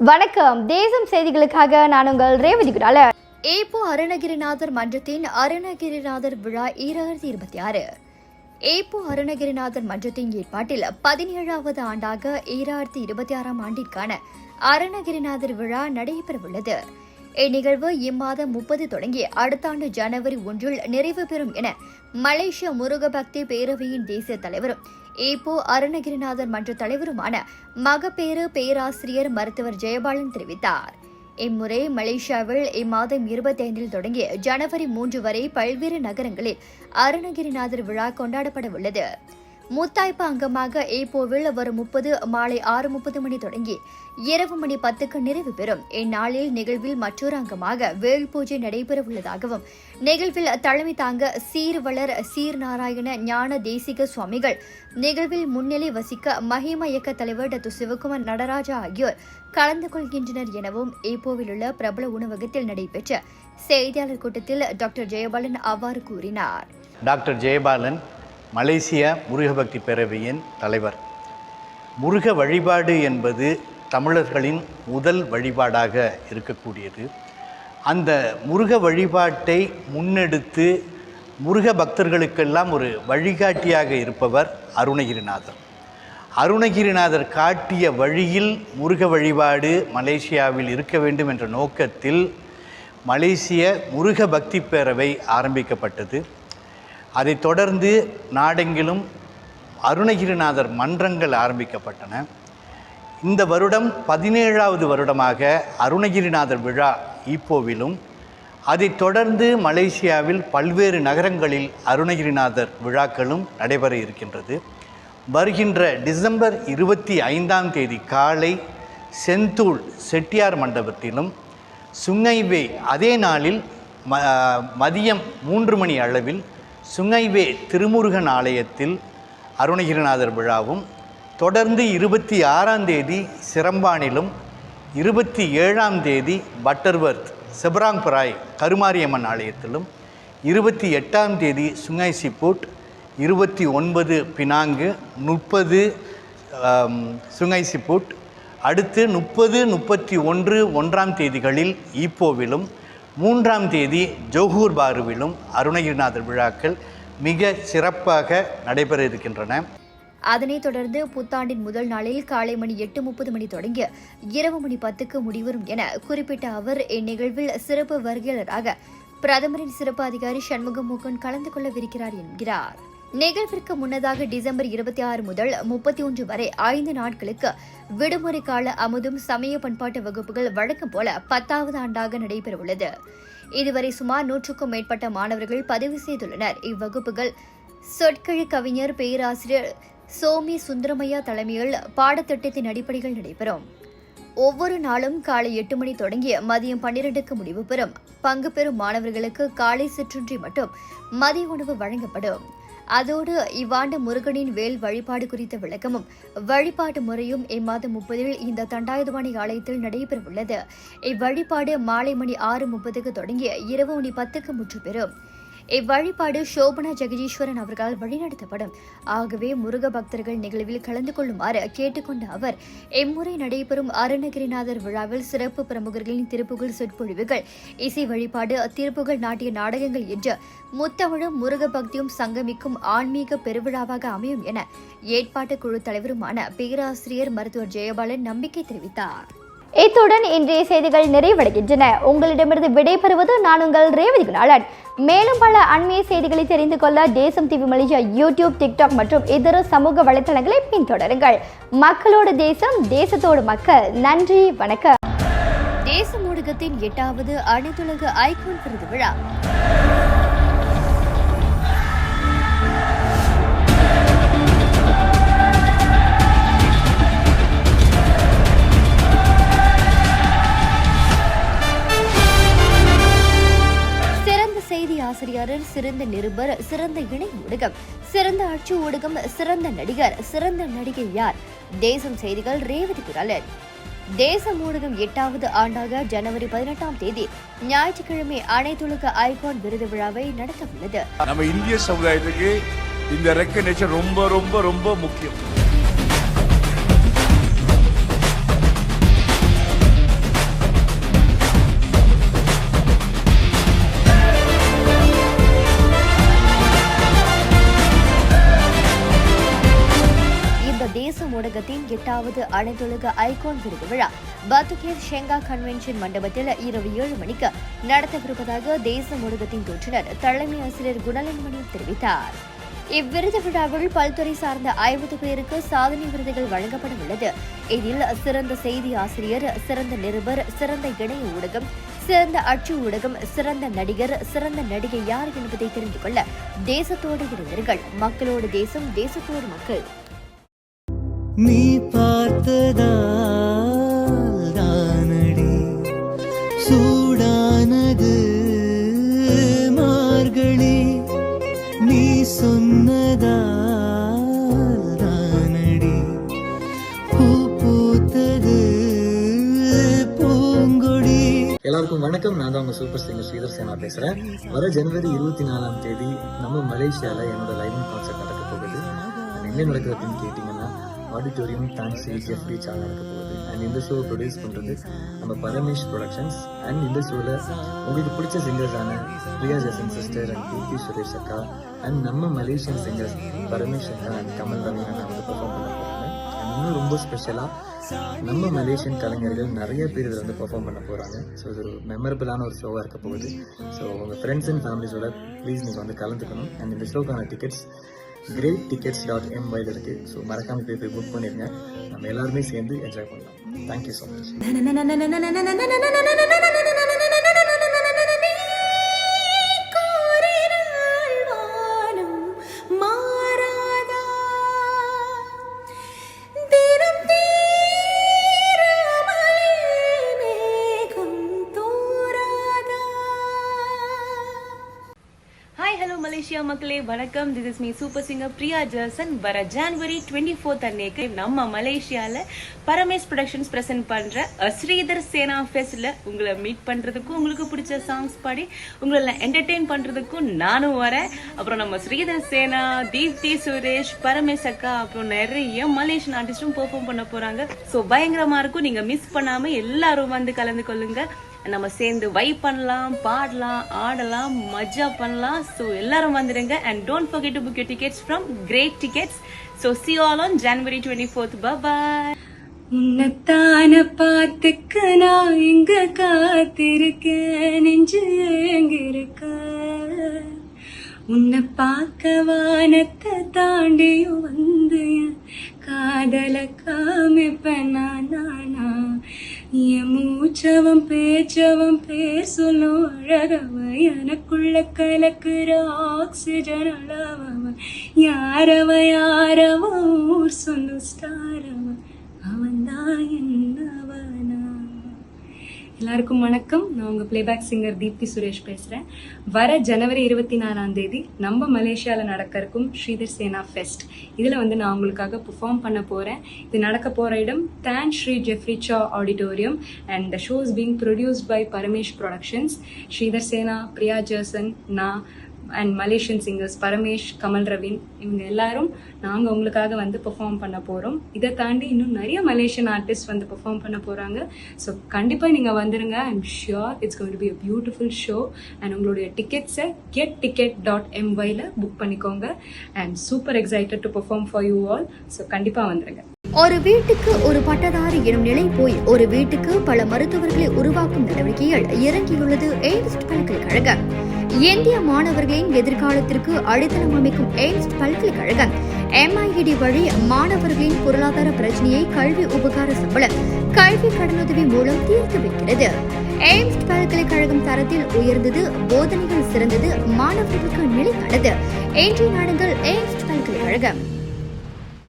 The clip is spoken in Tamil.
வணக்கம். தேசம் செய்திகளுக்காக நான் உங்கள் ரேவதி குடால. ஏப்போ அருணகிரிநாதர் மன்றத்தின் அருணகிரிநாதர் விழா 2026. ஏப்போ அருணகிரிநாதர் மன்றத்தின் ஏற்பாட்டில் 17வது ஆண்டாக 2026ஆம் ஆண்டிற்கான அருணகிரிநாதர் விழா நடைபெறவுள்ளது. இந்நிகழ்வு இம்மாதம் 30 தொடங்கி அடுத்த ஆண்டு ஜனவரி 1 நிறைவு பெறும் என மலேசிய முருகபக்தி பேரவையின் தேசிய தலைவரும் ஏப்போ அருணகிரிநாதர் மன்ற தலைவருமான மகப்பேறு பேராசிரியர் மருத்துவர் ஜெயபாலன் தெரிவித்தார். இம்முறை மலேசியாவில் இம்மாதம் 25 தொடங்கி ஜனவரி 3 வரை பல்வேறு நகரங்களில் அருணகிரிநாதர் விழா கொண்டாடப்பட உள்ளது. முத்தாய்ப்பு அங்கமாக ஏப்போவில் வரும் 30 மாலை 6:30 மணி தொடங்கி இரவு மணி 10க்கு நிறைவு பெறும். இந்நாளில் நிகழ்வில் மற்றொரு அங்கமாக வேல் பூஜை நடைபெறவுள்ளதாகவும் நிகழ்வில் தலைமை தாங்க சீர்வளர் சீர்நாராயண ஞான தேசிக சுவாமிகள் நிகழ்வில் முன்னிலை வசிக்க மஹிமா இயக்க தலைவர் டாக்டர் சிவகுமார் நடராஜா ஆகியோர் கலந்து கொள்கின்றனர் எனவும் ஏப்போவில் உள்ள பிரபல உணவகத்தில் நடைபெற்ற செய்தியாளர் கூட்டத்தில் டாக்டர் ஜெயபாலன் அவ்வாறு கூறினார். டாக்டர் ஜெயபாலன் மலேசிய முருகபக்தி பேரவையின் தலைவர். முருக வழிபாடு என்பது தமிழர்களின் முதல் வழிபாடாக இருக்கக்கூடியது. அந்த முருக வழிபாட்டை முன்னெடுத்து முருக பக்தர்களுக்கெல்லாம் ஒரு வழிகாட்டியாக இருப்பவர் அருணகிரிநாதர். அருணகிரிநாதர் காட்டிய வழியில் முருக வழிபாடு மலேசியாவில் இருக்க வேண்டும் என்ற நோக்கத்தில் மலேசிய முருக பக்தி பேரவை ஆரம்பிக்கப்பட்டது. அதைத் தொடர்ந்து நாடெங்கிலும் அருணகிரிநாதர் மன்றங்கள் ஆரம்பிக்கப்பட்டன. இந்த வருடம் 17வது வருடமாக அருணகிரிநாதர் விழா ஈப்போவிலும், அதைத் தொடர்ந்து மலேசியாவில் பல்வேறு நகரங்களில் அருணகிரிநாதர் விழாக்களும் நடைபெற இருக்கின்றது. வருகின்ற டிசம்பர் 25ஆம் தேதி காலை செந்தூள் செட்டியார் மண்டபத்திலும், சுங்கைவே அதே நாளில் மதியம் 3 மணி அளவில் சுங்கைவே திருமுருகன் ஆலயத்தில் அருணகிரிநாதர் விழாவும், தொடர்ந்து 26ஆம் தேதி சிரம்பானிலும், 27ஆம் தேதி பட்டர்வர்த் செபராங்பராய் கருமாரியம்மன் ஆலயத்திலும், 28ஆம் தேதி சுங்கை சிப்பூட், 29 பினாங்கு, 30 சுங்கை சிப்பூட், அடுத்து 30, 31, 1ஆம் தேதிகளில் ஈப்போவிலும், 3ஆம் தேதி ஜோகூர் பாருவிலும் அருணகிரிநாதர் விழாக்கள் மிக சிறப்பாக நடைபெற இருக்கின்றன. அதனைத் தொடர்ந்து புத்தாண்டின் முதல் நாளில் காலை மணி 8:30 மணி தொடங்கி இரவு மணி 10க்கு முடிவரும் என குறிப்பிட்ட அவர் இந்நிகழ்வில் சிறப்பு வருகையாளராக பிரதமரின் சிறப்பு அதிகாரி சண்முகம் மூக்கன் கலந்து கொள்ளவிருக்கிறார் என்கிறார். நிகழ்விற்கு முன்னதாக டிசம்பர் 26 முதல் 31 வரை 5 நாட்களுக்கு விடுமுறை கால அமுதும் சமய பண்பாட்டு வகுப்புகள் வழக்கம் போல 10வது ஆண்டாக நடைபெறவுள்ளது. இதுவரை சுமார் 100க்கும் மேற்பட்ட மாணவர்கள் பதிவு செய்துள்ளனர். இவ்வகுப்புகள் சொற்கழி கவிஞர் பேராசிரியர் சோமி சுந்தரமையா தலைமையில் பாடத்திட்டத்தின் அடிப்படையில் நடைபெறும். ஒவ்வொரு நாளும் காலை 8 மணி தொடங்கி மதியம் 12க்கு முடிவு பெறும். பங்கு பெறும் மாணவர்களுக்கு காலை சிற்றுண்டி மற்றும் மதிய உணவு வழங்கப்படும். அதோடு இவ்வாண்டு முருகனின் வேல் வழிபாடு குறித்த விளக்கமும் வழிபாட்டு முறையும் இம்மாதம் 30 இந்த தண்டாயுதபாணி ஆலயத்தில் நடைபெறவுள்ளது. இவ்வழிபாடு மாலை மணி 6:30க்கு தொடங்கி இரவு மணி 10க்கு முற்று பெறும். இவ்வழிபாடு சோபனா ஜெகதீஸ்வரன் அவர்களால் வழிநடத்தப்படும். ஆகவே முருக பக்தர்கள் நிகழ்வில் கலந்து கொள்ளுமாறு கேட்டுக்கொண்ட அவர் இம்முறை நடைபெறும் அருணகிரிநாதர் விழாவில் சிறப்பு பிரமுகர்களின் திருப்புகழ் சொற்பொழிவுகள், இசை வழிபாடு, திருப்புகழ் நாட்டிய நாடகங்கள் என்று முத்தமிழும் முருக பக்தியும் சங்கமிக்கும் ஆன்மீக பெருவிழாவாக அமையும் என ஏற்பாட்டு குழு தலைவருமான பேராசிரியர் மருத்துவர் ஜெயபாலன் நம்பிக்கை தெரிவித்தார். இத்துடன் இன்றைய செய்திகள் நிறைவடைகின்றன. உங்களிடமிருந்து விடைபெறுவது நான் உங்கள் ரேவதி குணாளன். மேலும் பல அண்மைய செய்திகளை தெரிந்து கொள்ள தேசம் டிவி மலேசியா யூடியூப், டிக்டாக் மற்றும் இதர சமூக வலைதளங்களை பின்தொடருங்கள். மக்களோடு தேசம், தேசத்தோடு மக்கள். நன்றி, வணக்கம். தேச ஊடகத்தின் 8வது அனைத்துலக ஐகான் விருது விழா ஆசிரியர், சிறந்த நிருபர், சிறந்த இணை ஊடகம், சிறந்த அச்சு ஊடகம், சிறந்த நடிகர், சிறந்த நடிகை யார்? தேசம் செய்திகள் ரேவதி குரலன். தேசம் ஊடகம் 8வது ஆண்டாக ஜனவரி 18ஆம் தேதி ஞாயிற்றுக்கிழமை அனைத்துலக ஐகான் விருது விழாவை நடத்த உள்ளது. நம்ம இந்திய சமுதாயத்துக்கு இந்த ரெக்கக்னிஷன் ரொம்ப ரொம்ப ரொம்ப முக்கியம். தேச ஊடகத்தின் 8வது அனைத்துலக ஐகான் விருது விழா பத்துகேர் ஷெங்கா கன்வென்ஷன் மண்டபத்தில் இரவு 7 மணிக்கு நடத்தவிருப்பதாக தேச ஊடகத்தின் தோற்றுநர் தலைமை ஆசிரியர் குணலின்மணி தெரிவித்தார். இவ்விருது விழாவில் பல்துறை சார்ந்த 50 பேருக்கு சாதனை விருதுகள் வழங்கப்பட உள்ளது. இதில் சிறந்த செய்தி ஆசிரியர், சிறந்த நிருபர், சிறந்த இணைய ஊடகம், சிறந்த அச்சு ஊடகம், சிறந்த நடிகர், சிறந்த நடிகை யார் என்பதை தெரிந்து கொள்ள தேசத்தோடு இணைந்தீர்கள். மக்களோடு தேசம், தேசத்தோடு மக்கள். நீ பார்த்ததானடி சூடானது மார்கழி, நீ சொன்னதானடி பூ பூத்தது பூங்கொடி. எல்லாருக்கும் வணக்கம். நான் தான் உங்க சூப்பர் சிங்கர் ஸ்ரீதர் சேனா பேசுறேன். வர ஜனவரி 24ஆம் தேதி நம்ம மலேசியால என்னோட லைவ் கான்சர்ட் நடக்க போகுது. எங்க நடக்கிறதுன்னு கேட்டீங்கன்னா ஆடிட்டோரியம் டான்ஸ் ஜெஃப்ரி சால் நடக்க போகுது. அண்ட் இந்த ஷோ ப்ரொடியூஸ் பண்றது நம்ம பரமேஷ் ப்ரொடக்ஷன்ஸ். அண்ட் இந்த ஷோல உங்களுக்கு பிடிச்ச சிங்கர்ஸான Priya Jason sister and Keerthy Suresh அக்கா அண்ட் நம்ம மலேசியன் சிங்கர்ஸ் பரமேஷ் அக்கா அண்ட் கமல் ரவீனா வந்து பெர்ஃபார்ம் பண்ண போறாங்க. அண்ட் இன்னும் ரொம்ப ஸ்பெஷலா நம்ம மலேசியன் கலைஞர்கள் நிறைய பேர் இதில் வந்து பெர்ஃபார்ம் பண்ண போகிறாங்க. ஸோ இது ஒரு மெமரபிளான ஒரு ஷோவாக இருக்க போகுது. ஸோ உங்கள் ஃப்ரெண்ட்ஸ் அண்ட் ஃபேமிலிஸோட ப்ளீஸ் நீங்கள் வந்து கலந்துக்கணும். அண்ட் இந்த ஷோக்கான டிக்கெட்ஸ் greattickets.my இருக்குது. ஸோ மறக்காமல் போய் புக் பண்ணிடுங்க. நம்ம எல்லாருமே சேர்ந்து என்ஜாய் பண்ணலாம். Thank you so much. மலேசியா மக்களே வணக்கம். This is me super singer Priya Jason. வர ஜனவரி 24 அன்னைக்கு நம்ம மலேசியால பரமேஷ் ப்ரொடக்ஷன்ஸ் பிரசன்ட் பண்ற ஸ்ரீதர் சேனா ஃபெஸ்ட்ல உங்களை மீட் பண்றதுக்கும் உங்களுக்கு பிடிச்ச சாங்ஸ் பாடி உங்களை என்டர்டெயின் பண்றதுக்கும் நானும் வரேன். அப்புறம் நம்ம ஸ்ரீதர் சேனா, தீப்தி சுரேஷ், பரமேஷ் அக்கா, அப்புறம் நிறைய மலேசியன் ஆர்டிஸ்டும் பெர்ஃபார்ம் பண்ண போறாங்க. ஸோ பயங்கரமா இருக்கும். நீங்க மிஸ் பண்ணாம எல்லாரும் வந்து கலந்து கொள்ளுங்க. நம்ம சேர்ந்து வைப் பண்ணலாம், பாடலாம், ஆடலாம், மஜா பண்ணலாம். ஸோ எல்லாரும் வந்துடுங்க. And don't forget to book your tickets from Great Tickets. So see you all on January 24th. Bye-bye. உன்னத்தான பாத்துக்க நான் எங்க காத்திருக்கேன், நெஞ்சு எங்கிருக்க உன்னை பார்க்க வானத்தை தாண்டியும் வந்து காதல காமிப்பனா நானா, என் மூச்சவன் பேச்சவன் பேர் சொல்லும் அழகவ, எனக்குள்ள கலக்குற ஆக்சிஜன் அளவவன், யாரவ ஊர் சொல்லும் ஸ்டாரவன், அவன்தான் என்னவனா. எல்லாருக்கும் வணக்கம். நான் உங்க பிளேபேக் சிங்கர் தீப்தி சுரேஷ் பேசுறேன். வர ஜனவரி 24ஆம் தேதி நம்ம மலேசியாவில் நடக்க இருக்கும் ஸ்ரீதர் சேனா ஃபெஸ்ட். இதில் வந்து நான் உங்களுக்காக பெர்ஃபார்ம் பண்ண போகிறேன். இது நடக்க போகிற இடம் தான் Shri Jeffrey Shaw auditorium. And the show is being produced by Paramesh productions. Sridhar Sena, Priya Jason, நான் and Malaysian singers Paramesh, Kamal Raveen, இவங்க எல்லாரும் நாங்கள் உங்களுக்காக வந்து பெர்ஃபார்ம் பண்ண போகிறோம். இதை தாண்டி இன்னும் நிறைய மலேசியன் ஆர்டிஸ்ட் வந்து பெர்ஃபார்ம் பண்ண போகிறாங்க. ஸோ கண்டிப்பாக நீங்கள் வந்துடுங்க. I am sure it's going to be a beautiful show. And உங்களுடைய டிக்கெட்ஸை getticket.my புக் பண்ணிக்கோங்க. And super excited to perform for you all. So கண்டிப்பாக வந்துடுங்க. ஒரு வீட்டுக்கு ஒரு பட்டதாரி எனும் நிலை போய் ஒரு வீட்டுக்கு பல மருத்துவர்களை உருவாக்கும் நடவடிக்கையில் இறங்கியுள்ளது எய்ம்ஸ் பல்கலைக்கழகம். இந்திய மாணவர்களின் எதிர்காலத்திற்கு அடித்தளம் அமைக்கும் எய்ம்ஸ் பல்கலைக்கழகம் MIED வழி மாணவர்களின் பொருளாதார பிரச்சனையை கல்வி உபகார சம்பளம், கல்வி கடனுதவி மூலம் தீர்த்து வைக்கிறது. எய்ம்ஸ் பல்கலைக்கழகம் தரத்தில் உயர்ந்தது, போதனைகள் சிறந்தது, மாணவர்களுக்கு நிலையானது. இன்றைய நாடுகள் எய்ம்ஸ் பல்கலைக்கழகம்.